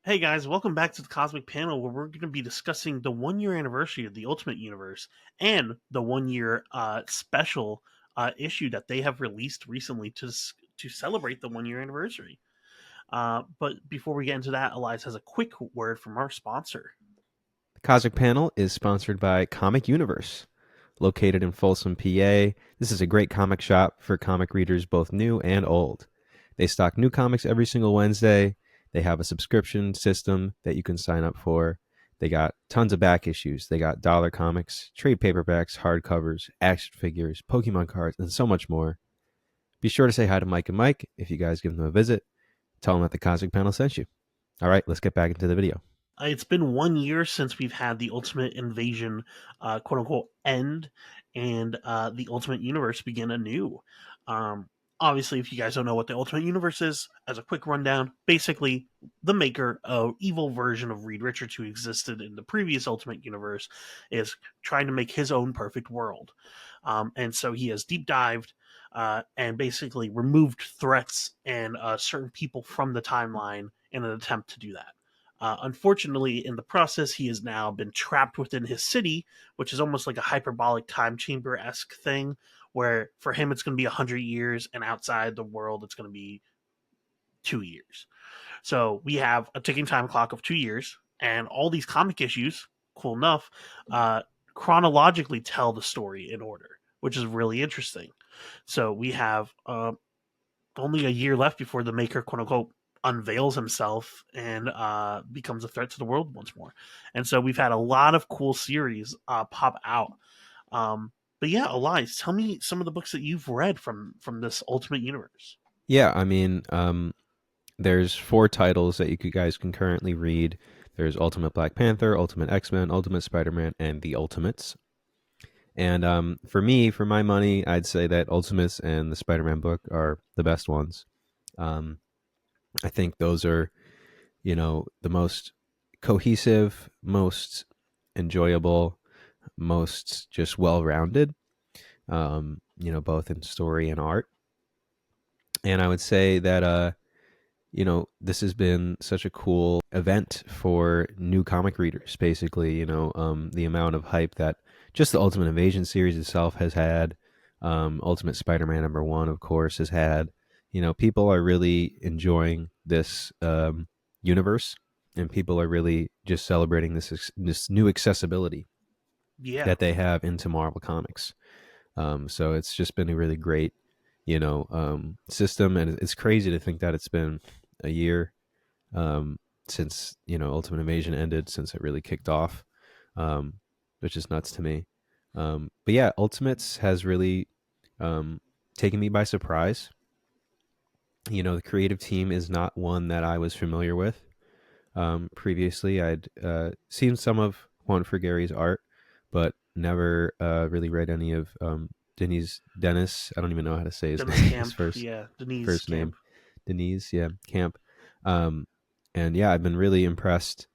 Hey guys, welcome back to the Cosmic Panel where we're going to be discussing the 1 year anniversary of the Ultimate Universe and the 1 year special issue that they have released recently to celebrate the 1 year anniversary. But before we get into that, Elias has a quick word from our sponsor. The Cosmic Panel is sponsored by Comic Universe, located in Folsom, PA. This is a great comic shop for comic readers both new and old. They stock new comics every single Wednesday. They have a subscription system that you can sign up for. They got tons of back issues. They got dollar comics, trade paperbacks, hardcovers, action figures, Pokemon cards, and so much more. Be sure to say hi to Mike and Mike if you guys give them a visit. Tell them that the Cosmic Panel sent you. All right, let's get back into the video. It's been 1 year since we've had the Ultimate Invasion, quote unquote, end, and the Ultimate Universe begin anew. Um, Obviously, if you guys don't know what the Ultimate Universe is, as a quick rundown, basically the maker of evil version of Reed Richards, who existed in the previous Ultimate Universe, is trying to make his own perfect world, and so he has deep dived. And basically removed threats and certain people from the timeline in an attempt to do that. Unfortunately, in the process, he has now been trapped within his city, which is almost like a hyperbolic time chamber esque thing, where for him it's going to be 100 years, and outside the world it's going to be 2 years. So we have a ticking time clock of 2 years, and all these comic issues, cool enough, chronologically tell the story in order, which is really interesting. So we have only a year left before the maker, quote unquote, unveils himself and becomes a threat to the world once more. And so we've had a lot of cool series pop out. But yeah, Elias, tell me some of the books that you've read from this Ultimate Universe. Yeah, I mean, there's four titles that you guys can currently read. There's Ultimate Black Panther, Ultimate X-Men, Ultimate Spider-Man, and The Ultimates. And for me, for my money, I'd say that Ultimates and the Spider-Man book are the best ones. Um, I think those are, the most cohesive, most enjoyable, most just well-rounded, both in story and art. And I would say that this has been such a cool event for new comic readers, basically. The amount of hype that just the Ultimate Invasion series itself has had, Ultimate Spider Man #1, of course, has had. People are really enjoying this universe, and people are really just celebrating this new accessibility Yeah, that they have into Marvel Comics. So it's just been a really great, system, and it's crazy to think that it's been a year since Ultimate Invasion ended, since it really kicked off, um, which is nuts to me. But yeah, Ultimates has really taken me by surprise. The creative team is not one that I was familiar with. Previously, I'd seen some of Juan Fragary's art, but never really read any of Dennis. I don't even know how to say his Dennis name, his Camp. first Yeah, Denise first Camp. name, Denise. Yeah, Camp. Um, and yeah, I've been really impressed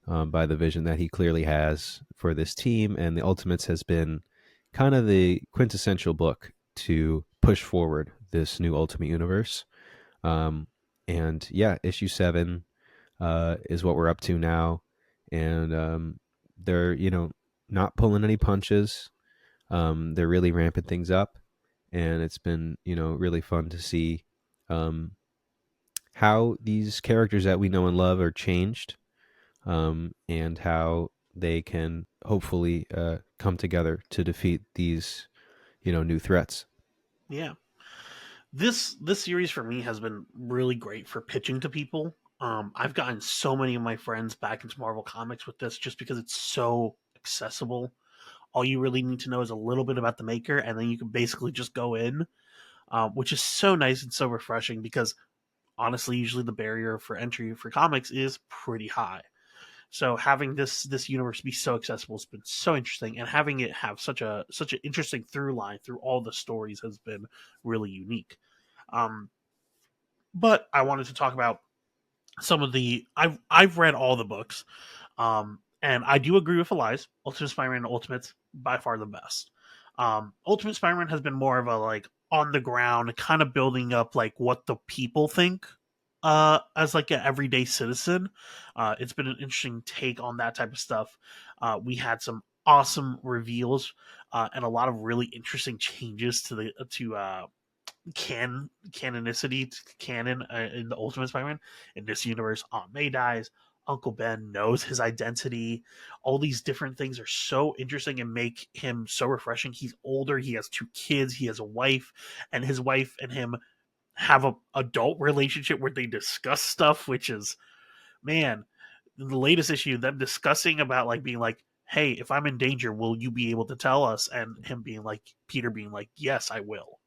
by the vision that he clearly has for this team, and the Ultimates has been kind of the quintessential book to push forward this new Ultimate Universe. Um, and yeah, issue 7 is what we're up to now, and they're not pulling any punches. They're really ramping things up, and it's been really fun to see um, how these characters that we know and love are changed, and how they can hopefully come together to defeat these new threats. Yeah, this series for me has been really great for pitching to people. I've gotten so many of my friends back into Marvel Comics with this just because it's so accessible. All you really need to know is a little bit about the maker, and then you can basically just go in, which is so nice and so refreshing because honestly, usually the barrier for entry for comics is pretty high. So having this universe be so accessible has been so interesting, and having it have such an interesting through line through all the stories has been really unique. Um, but I wanted to talk about some of the I've read all the books, and I do agree with Elias. Ultimate Spider-Man and Ultimates by far the best. Ultimate Spider-Man has been more of a like on the ground kind of building up like what the people think as like an everyday citizen. It's been an interesting take on that type of stuff. We had some awesome reveals and a lot of really interesting changes to the to canonicity to canon in the Ultimate Spider-Man. In this universe, Aunt May dies. Uncle Ben knows his identity. All these different things are so interesting and make him so refreshing. He's older. He has two kids. He has a wife, and his wife and him have a adult relationship where they discuss stuff. Which is, man, the latest issue, them discussing about like being like, "Hey, if I'm in danger, will you be able to tell us?" And him being like, Peter being like, "Yes, I will."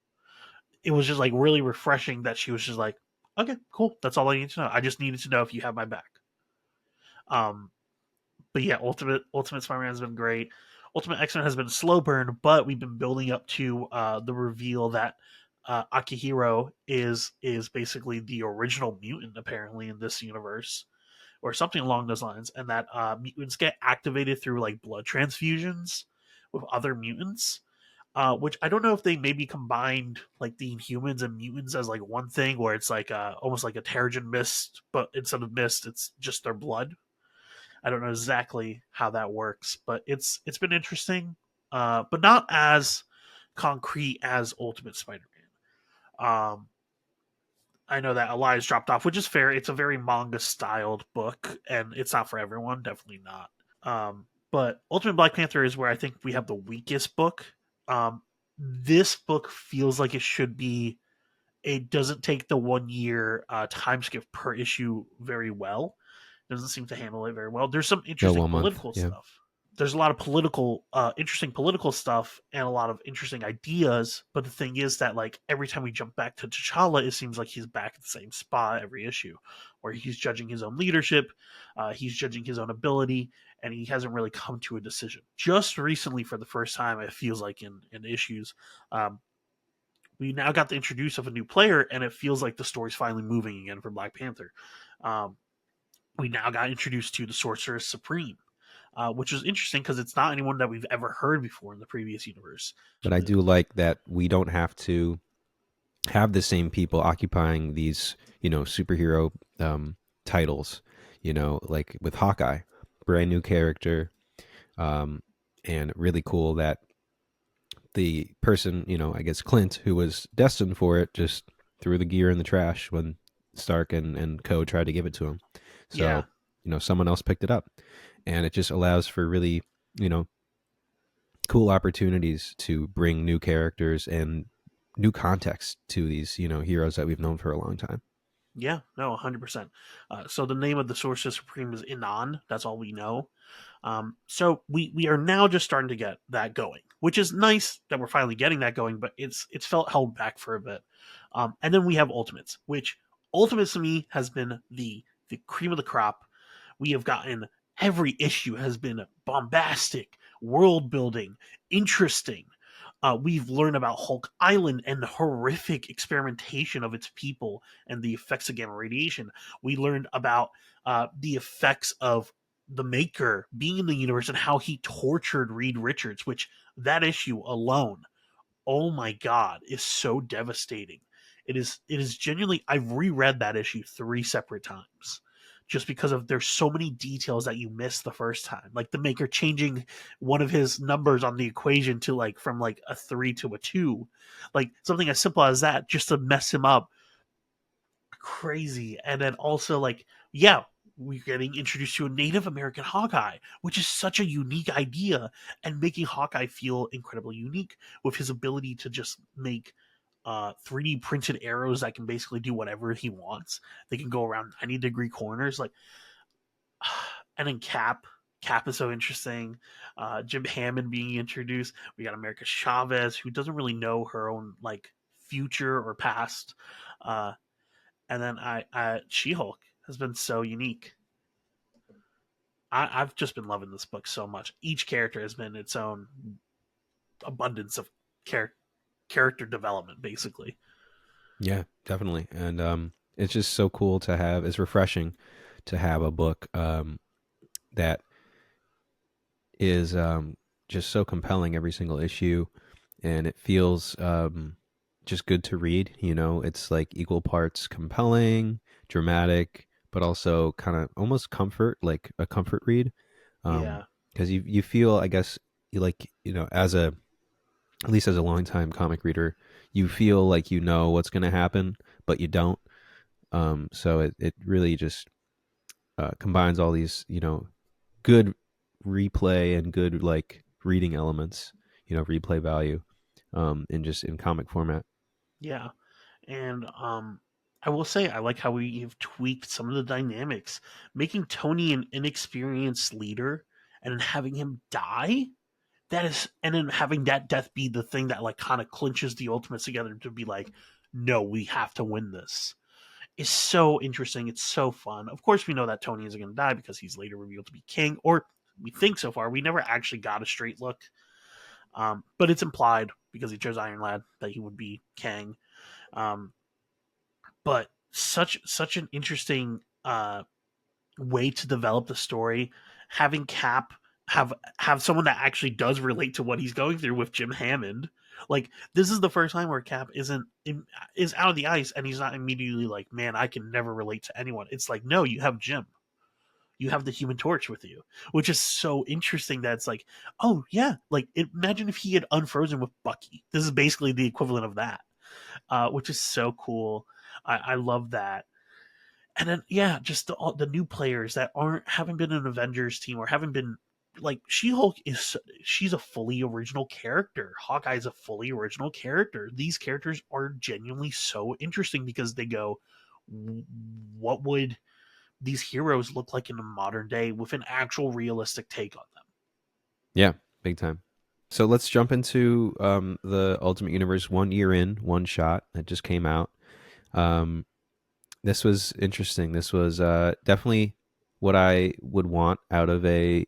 It was just like really refreshing that she was just like, okay, cool. That's all I need to know. I just needed to know if you have my back. Um, but yeah, Ultimate Spider-Man has been great. Ultimate X-Men has been a slow burn, but we've been building up to the reveal that Akihiro is basically the original mutant apparently in this universe, or something along those lines, and that mutants get activated through like blood transfusions with other mutants. Which I don't know if they maybe combined like the Inhumans and mutants as like one thing, where it's like almost like a Terrigen mist, but instead of mist, it's just their blood. I don't know exactly how that works, but it's been interesting, but not as concrete as Ultimate Spider-Man. I know that Elias dropped off, which is fair. It's a very manga styled book, and it's not for everyone. Definitely not. But Ultimate Black Panther is where I think we have the weakest book. This book feels like it should be. It doesn't take the 1 year time skip per issue very well. It doesn't seem to handle it very well. There's some No, interesting 1 month. political Yeah. stuff. There's a lot of interesting political stuff and a lot of interesting ideas. But the thing is that like every time we jump back to T'Challa, it seems like he's back at the same spot every issue, where he's judging his own leadership, he's judging his own ability, and he hasn't really come to a decision. Just recently, for the first time, it feels like in issues, um, we now got the introduce of a new player, and it feels like the story's finally moving again for Black Panther. Um, we now got introduced to the Sorceress Supreme, which is interesting because it's not anyone that we've ever heard before in the previous universe. But I do like that we don't have to have the same people occupying these, superhero titles, like with Hawkeye, brand new character, um, and really cool that the person, I guess Clint, who was destined for it, just threw the gear in the trash when Stark and Co tried to give it to him. Yeah, So, someone else picked it up. And it just allows for really, you know, cool opportunities to bring new characters and new context to these, heroes that we've known for a long time. yeah, no, 100%. So the name of the Sorceress Supreme is Inan. That's all we know. So we are now just starting to get that going, which is nice that we're finally getting that going. But it's felt held back for a bit. And then we have Ultimates, which Ultimates to me has been the cream of the crop. We have gotten every issue has been bombastic, world building, interesting. We've learned about Hulk Island and the horrific experimentation of its people and the effects of gamma radiation. We learned about the effects of the Maker being in the universe and how he tortured Reed Richards, which that issue alone, oh my god, is so devastating. It is genuinely, I've reread that issue 3 separate times just because of there's so many details that you missed the first time. Like the Maker changing one of his numbers on the equation to like from like a 3 to a 2. Like something as simple as that just to mess him up crazy. And then also like, yeah, we're getting introduced to a Native American Hawkeye, which is such a unique idea, and making Hawkeye feel incredibly unique with his ability to just make 3D printed arrows that can basically do whatever he wants. They can go around 90-degree corners, like, and then Cap is so interesting. Jim Hammond being introduced. We got America Chavez, who doesn't really know her own like future or past. Uh, and then She Hulk has been so unique. I've just been loving this book so much. Each character has been its own abundance of char- character development, basically. Yeah, definitely. And it's just so cool to have, it's refreshing to have a book that is just so compelling every single issue. And it feels just good to read. It's like equal parts compelling, dramatic, but also kind of almost comfort, like a comfort read. Yeah. Because you feel, I guess, like, as a, at least as a longtime comic reader, you feel like you know what's going to happen, but you don't. So it really just combines all these, good replay and good like reading elements, replay value, in comic format. Yeah. And I will say I like how we've tweaked some of the dynamics, making Tony an inexperienced leader and then having him die. That is, and then having that death be the thing that like kind of clinches the Ultimates together to be like, no, we have to win this. Is so interesting. It's so fun. Of course, we know that Tony isn't going to die because he's later revealed to be king, or we think so far. We never actually got a straight look, but it's implied because he chose Iron Lad that he would be king. Um, but such an interesting way to develop the story, having Cap have someone that actually does relate to what he's going through with Jim Hammond. Like this is the first time where Cap is out of the ice and he's not immediately like, man, I can never relate to anyone. It's like, no, you have Jim. You have the Human Torch with you, which is so interesting. That it's like, oh yeah, like imagine if he had unfrozen with Bucky. This is basically the equivalent of that, which is so cool. I love that. And then yeah, just the new players that aren't haven't been an Avengers team or haven't been like She Hulk is she's a fully original character. Hawkeye is a fully original character. These characters are genuinely so interesting because they go, what would these heroes look like in the modern day with an actual realistic take on them? Yeah, big time. So let's jump into the Ultimate Universe 1 year in, one shot that just came out. Um, this was interesting. This was definitely what I would want out of a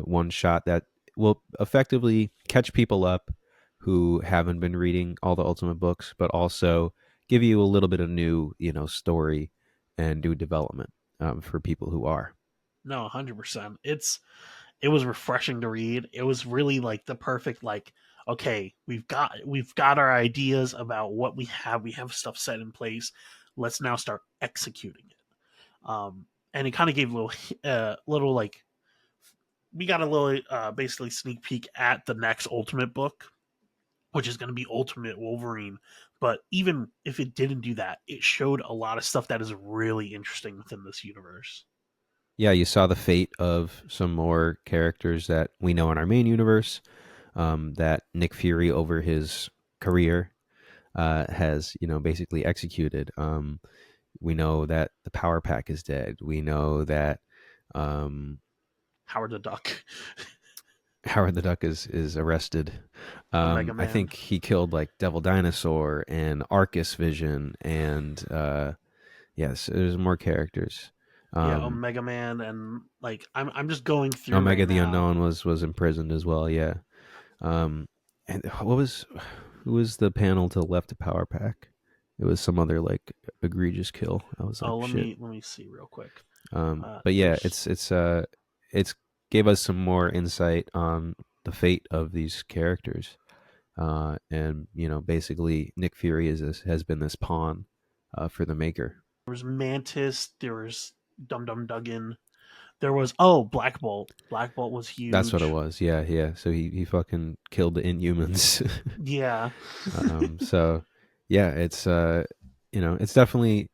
one shot that will effectively catch people up who haven't been reading all the Ultimate books, but also give you a little bit of new story and new development for people who are. No, 100%. It was refreshing to read. It was really like the perfect like, okay, we've got our ideas about what we have. We have stuff set in place. Let's now start executing it. And it kind of gave a little like we got a little basically sneak peek at the next Ultimate book, which is going to be Ultimate Wolverine. But even if it didn't do that, it showed a lot of stuff that is really interesting within this universe. Yeah, you saw the fate of some more characters that we know in our main universe, that Nick Fury over his career has basically executed. We know that the Power Pack is dead. We know that um, Howard the Duck, Howard the Duck is arrested. Omega I Man. think he killed like Devil Dinosaur and Arcus Vision, and yes, there's more characters. Yeah, Um, Omega Man, and like I'm just going through right Omega the now. Unknown was imprisoned as well. Yeah. Um, and who was the panel to the left of Power Pack? It was some other like egregious kill. I was like, Oh, shit. let me see real quick. But yeah, There's it's gave us some more insight on the fate of these characters. And basically, Nick Fury has been this pawn for the Maker. there was Mantis. There was Dum Dum Duggan. There was oh Black Bolt. Black Bolt was That's what it huge. was. Yeah, yeah. So he fucking killed the Inhumans. Yeah, So yeah, it's definitely,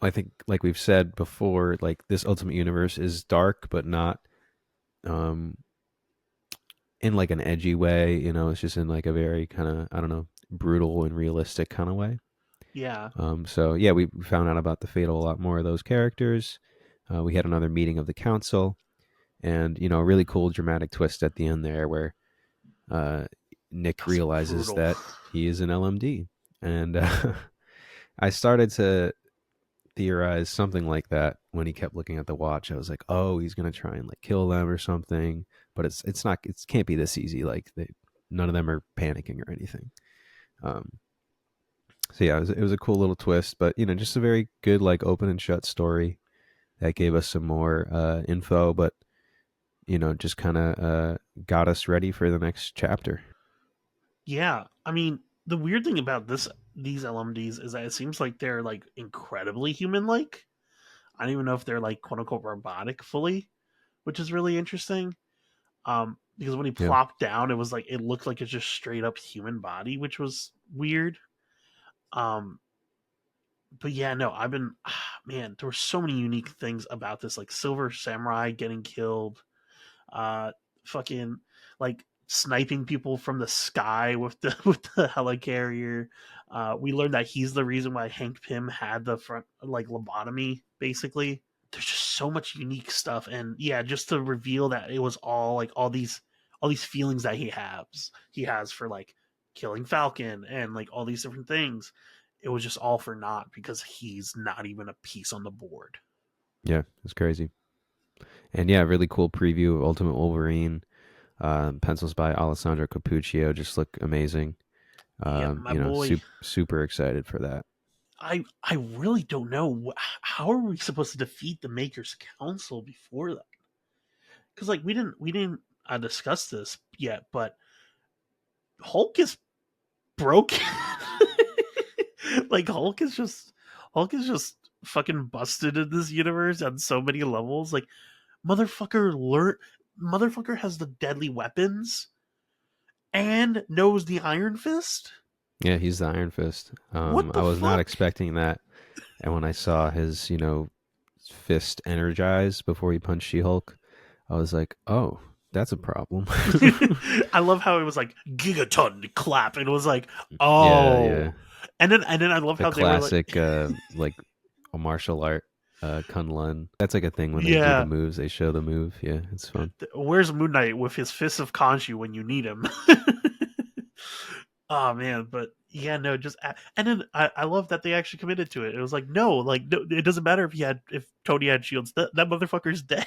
I think, like we've said before, like this Ultimate Universe is dark, but not um in like an edgy way. It's just in like a very kind of, I don't know, brutal and realistic kind of way. yeah. So yeah, we found out about the fate of a lot more of those characters. We had another meeting of the council, and a really cool dramatic twist at the end there, where uh, Nick That's realizes brutal. that he is an LMD, and I started to theorize something like that when he kept looking at the watch. I was like, oh, he's gonna try and like kill them or something. But it's not. It can't be this easy. Like none of them are panicking or anything. Um, so yeah, it was a cool little twist, but just a very good like open and shut story that gave us some more info, but just kind of got us ready for the next chapter. Yeah, I mean the weird thing about these LMDs is that it seems like they're like incredibly human like. I don't even know if they're like quote unquote robotic fully, which is really interesting. Because when he Yeah. plopped down, it was like it looked like it's just straight up human body, which was weird. Um, but yeah, no, I've been man, there were so many unique things about this, like Silver Samurai getting killed, uh, fucking like sniping people from the sky with the with the helicarrier. We learned that he's the reason why Hank Pym had the front like lobotomy, basically. There's just so much unique stuff, and yeah, just to reveal that it was all like all these feelings that he has for like killing Falcon and like all these different things. It was just all for naught because he's not even a piece on the board. Yeah, it's crazy. And yeah, really cool preview of Ultimate Wolverine. Pencils by Alessandro Capuccio just look amazing. Yep, my boy. Super excited for that. I really don't know how are we supposed to defeat the Makers Council before that? Because like we didn't discuss this yet, but Hulk is broken. Like Hulk is just fucking busted in this universe on so many levels. Like motherfucker learn motherfucker has the deadly weapons and knows the Iron Fist. Yeah, he's the Iron Fist. What I the was not fuck? expecting that, and when I saw his, fist energize before he punched She-Hulk, I was like, oh, that's a problem. I love how it was like gigaton clap, and it was like, Yeah, yeah. oh, and then I love The how they were like, classic, like a martial art, Kunlun. That's like a thing when they do the yeah, moves. They show the move. Yeah, it's fun. where's Moon Knight with his fists of Khonshu when you need him? Oh man, but yeah, no, just and then I love that they actually committed to it. It was like no, it doesn't matter if Tony had shields. That motherfucker's dead.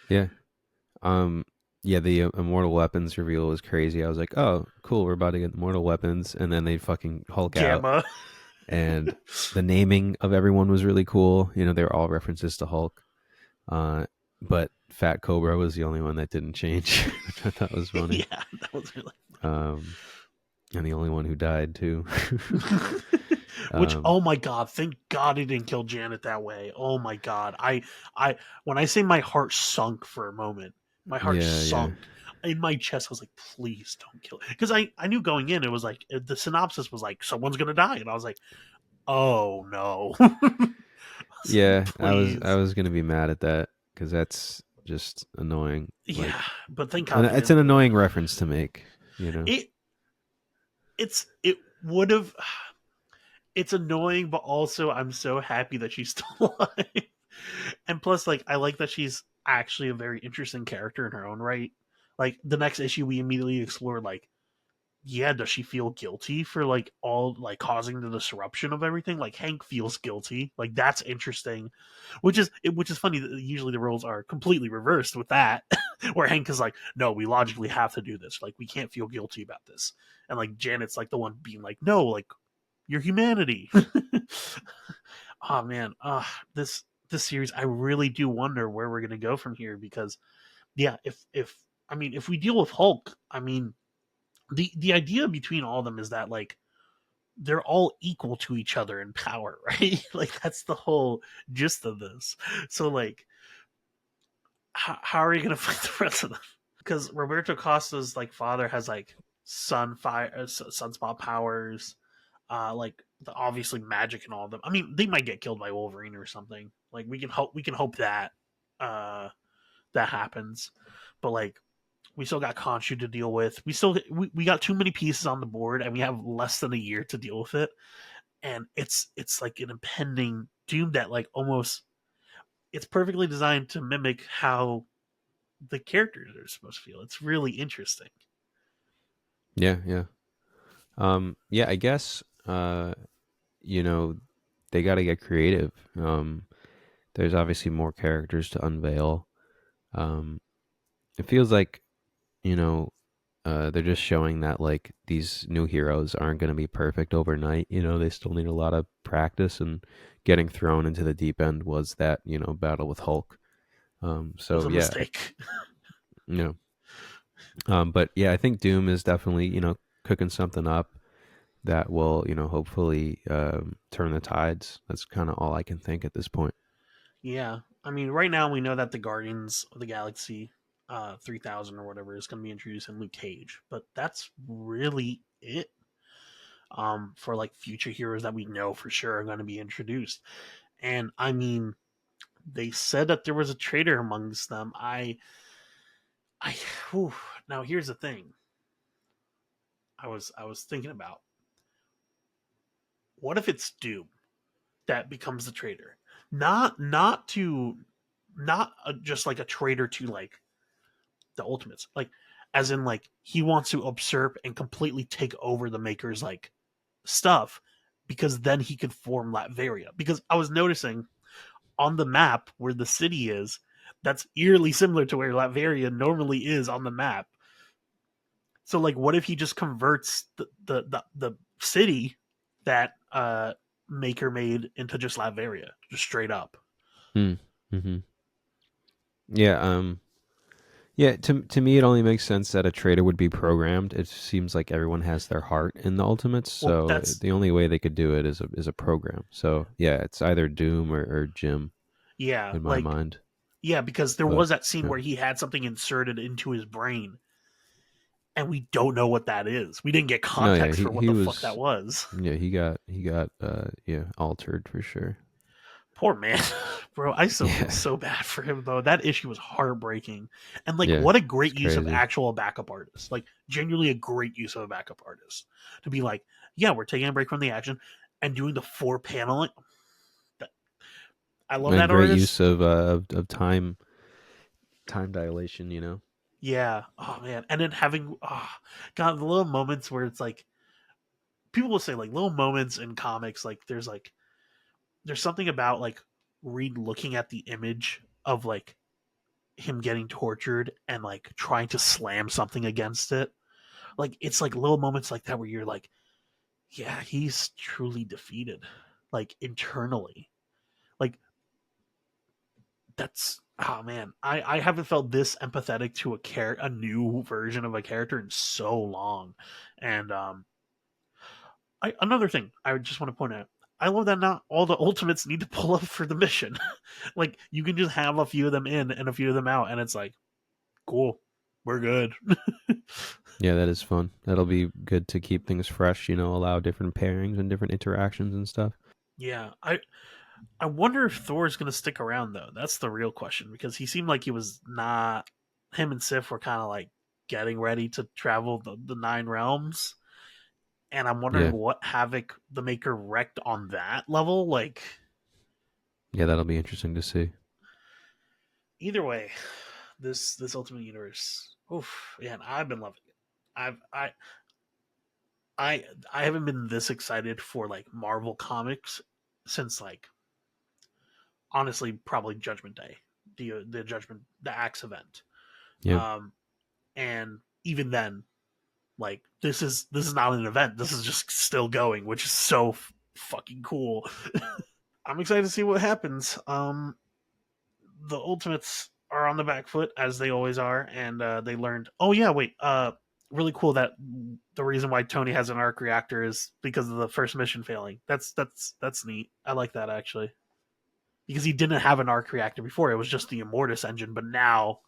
Yeah. Um. Yeah, the Immortal Weapons reveal was crazy. I was like, oh, cool, we're about to get Immortal Weapons, and then they fucking Hulk out, Gamma. and the naming of everyone was really cool. They were all references to Hulk. But Fat Cobra was the only one that didn't change, which I thought was funny. Yeah, that was really Um, and the only one who died too. Which, um, oh my god, thank God he didn't kill Janet that way. Oh my god, I, when I say my heart sunk for a moment, my heart yeah, yeah, sunk in my chest. I was like, please don't kill, because I knew going in it was like the synopsis was like someone's gonna die, and I was like, oh no, I was like, yeah. I please, was gonna be mad at that because that's just annoying. yeah, Like, but thank and God they it's an didn't do it. annoying reference to make. You know. It it would have. It's annoying, but also I'm so happy that she's still alive. And plus, like, I like that she's actually a very interesting character in her own right. Like the next issue, we immediately explore like, yeah, does she feel guilty for like all like causing the disruption of everything? Like Hank feels guilty. Like that's interesting, which is funny that usually the roles are completely reversed with that, where Hank is like, no, we logically have to do this. Like we can't feel guilty about this, and like Janet's like the one being like, no, like your humanity. Oh man, this series, I really do wonder where we're gonna go from here because yeah, if I mean if we deal with Hulk, I mean the idea between all of them is that like they're all equal to each other in power, right? Like that's the whole gist of this. So like, how are you gonna fight the rest of them? Because Roberto Costa's like father has like sunspot powers, like obviously magic and all of them. I mean, they might get killed by Wolverine or something. Like we can hope that uh that happens. But like we still got Khonshu to deal with. We got too many pieces on the board and we have less than a year to deal with it. And it's like an impending doom that like almost it's perfectly designed to mimic how the characters are supposed to feel. It's really interesting. Yeah, yeah. Yeah. I guess. You know, they got to get creative. There's obviously more characters to unveil. Um, it feels like you know they're just showing that like these new heroes aren't going to be perfect overnight. They still need a lot of practice, and getting thrown into the deep end was that battle with Hulk. It was So a yeah, mistake. but yeah, I think Doom is definitely cooking something up. that will, hopefully turn the tides. That's kind of all I can think at this point. Yeah, I mean, right now we know that the Guardians of the Galaxy 3000 or whatever is going to be introduced in Luke Cage, but that's really it for like future heroes that we know for sure are going to be introduced. And I mean, they said that there was a traitor amongst them. I, whew. Now here's the thing. I was thinking about, what if it's Doom that becomes the traitor? Not to not just like a traitor to like the Ultimates, like as in like he wants to usurp and completely take over the Maker's like stuff, because then he could form Latveria. Because I was noticing on the map where the city is, that's eerily similar to where Latveria normally is on the map. So like, what if he just converts the city that Maker made into just Latveria, just straight up? Hmm. Mm-hmm. Yeah. Yeah. To me, it only makes sense that a traitor would be programmed. It seems like everyone has their heart in the Ultimates, Well, so that's the only way they could do it is a program. So yeah, it's either Doom or Jim yeah, in my like mind. yeah, because there But was that scene yeah. where he had something inserted into his brain, and we don't know what that is. We didn't get No, yeah, context he for what he the fuck that was was. yeah, he got yeah, altered for sure. Poor man, bro. I still feel Yeah. so bad for him though. That issue was heartbreaking, and like, Yeah. what a It's great use of crazy. actual backup artists. Like, genuinely a great use of a backup artist to be like, yeah, we're taking a break from the action and doing the four paneling. I love And that great use artist. of time dilation, Yeah. Oh man, and then having God, the little moments where it's like, people will say like little moments in comics, like there's something about like Reed looking at the image of like him getting tortured and like trying to slam something against it. Like, it's like little moments like that where you're like, yeah, he's truly defeated, like internally. Like, that's, oh man, I haven't felt this empathetic to a new version of a character in so long. And another thing I just want to point out, I love that not all the ultimates need to pull up for the mission. Like, you can just have a few of them in and a few of them out, and it's like, cool, we're good. Yeah, that is fun. That'll be good to keep things fresh, allow different pairings and different interactions and stuff. Yeah, I wonder if Thor's gonna stick around though. That's the real question, because he seemed like he was not. Him and Sif were kind of like getting ready to travel the nine realms, and I'm wondering Yeah. what havoc the Maker wrecked on that level. Like, Yeah, that'll be interesting to see. either way, this Ultimate Universe, oof, man, I've been loving it. I've I haven't been this excited for like Marvel comics since like, honestly, probably Judgment Day, the Axe event. Yeah. Um, and even then, like, this is not an event. This is just still going, which is so fucking cool. I'm excited to see what happens. The Ultimates are on the back foot as they always are, and they learned. Oh yeah, wait. Really cool that the reason why Tony has an arc reactor is because of the first mission failing. That's neat. I like that actually, because he didn't have an arc reactor before. It was just the Immortus engine, but now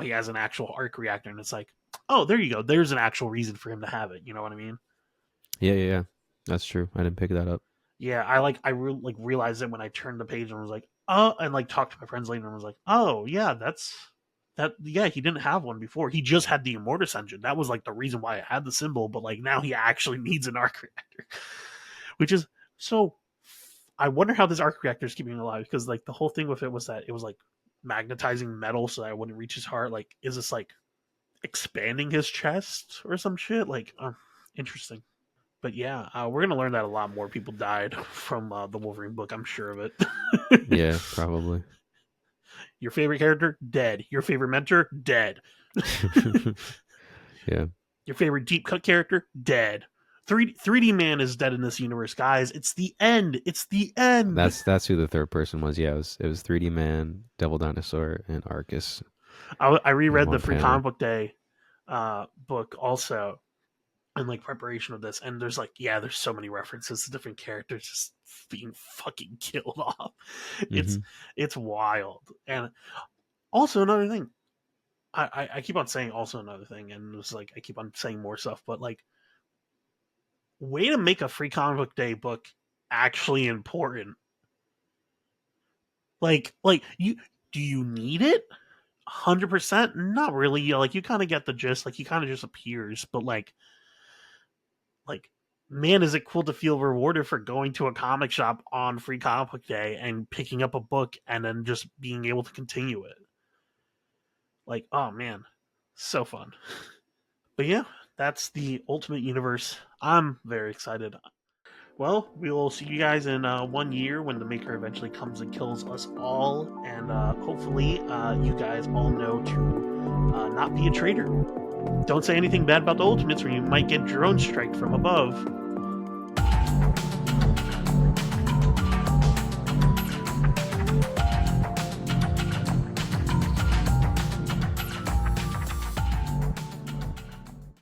he has an actual arc reactor, and it's like, oh, there you go. There's an actual reason for him to have it. You know what I mean? Yeah, yeah, yeah. That's true. I didn't pick that up. Yeah, I realized it when I turned the page and was like, oh, and like talked to my friends later and was like, oh yeah, that's that. Yeah, he didn't have one before. He just had the Immortus engine. That was like the reason why I had the symbol. But like, now he actually needs an arc reactor, which is so. I wonder how this arc reactor is keeping him alive, because like the whole thing with it was that it was like magnetizing metal so that it wouldn't reach his heart. Like, is this like expanding his chest or some shit? Like, interesting. But yeah, we're gonna learn that a lot more people died from the Wolverine book. I'm sure of it. Yeah, probably. Your favorite character dead. Your favorite mentor dead. Yeah. Your favorite deep cut character dead. 3D man is dead in this universe, guys. It's the end. It's the end. That's who the third person was. Yeah, it was 3D Man, Devil Dinosaur, and Arcus I in reread the one Free Comic panel. Book Day book also. in like preparation of this, and there's like, yeah, there's so many references to different characters just being fucking killed off. It's Hmm. it's wild. And also another thing, I keep on saying also another thing, and it's like I keep on saying more stuff, but like, way to make a free comic book day book actually important. Like you, do you need it? 100%? Not really. Like, you kind of get the gist. Like, he kind of just appears, but like, man, is it cool to feel rewarded for going to a comic shop on free comic book day and picking up a book and then just being able to continue it. Like, oh man, so fun. But yeah, that's the Ultimate Universe. I'm very excited. Well, we will see you guys in 1 year when the Maker eventually comes and kills us all, and hopefully, you guys all know to not be a traitor. Don't say anything bad about the Ultimates, or you might get drone striked from above.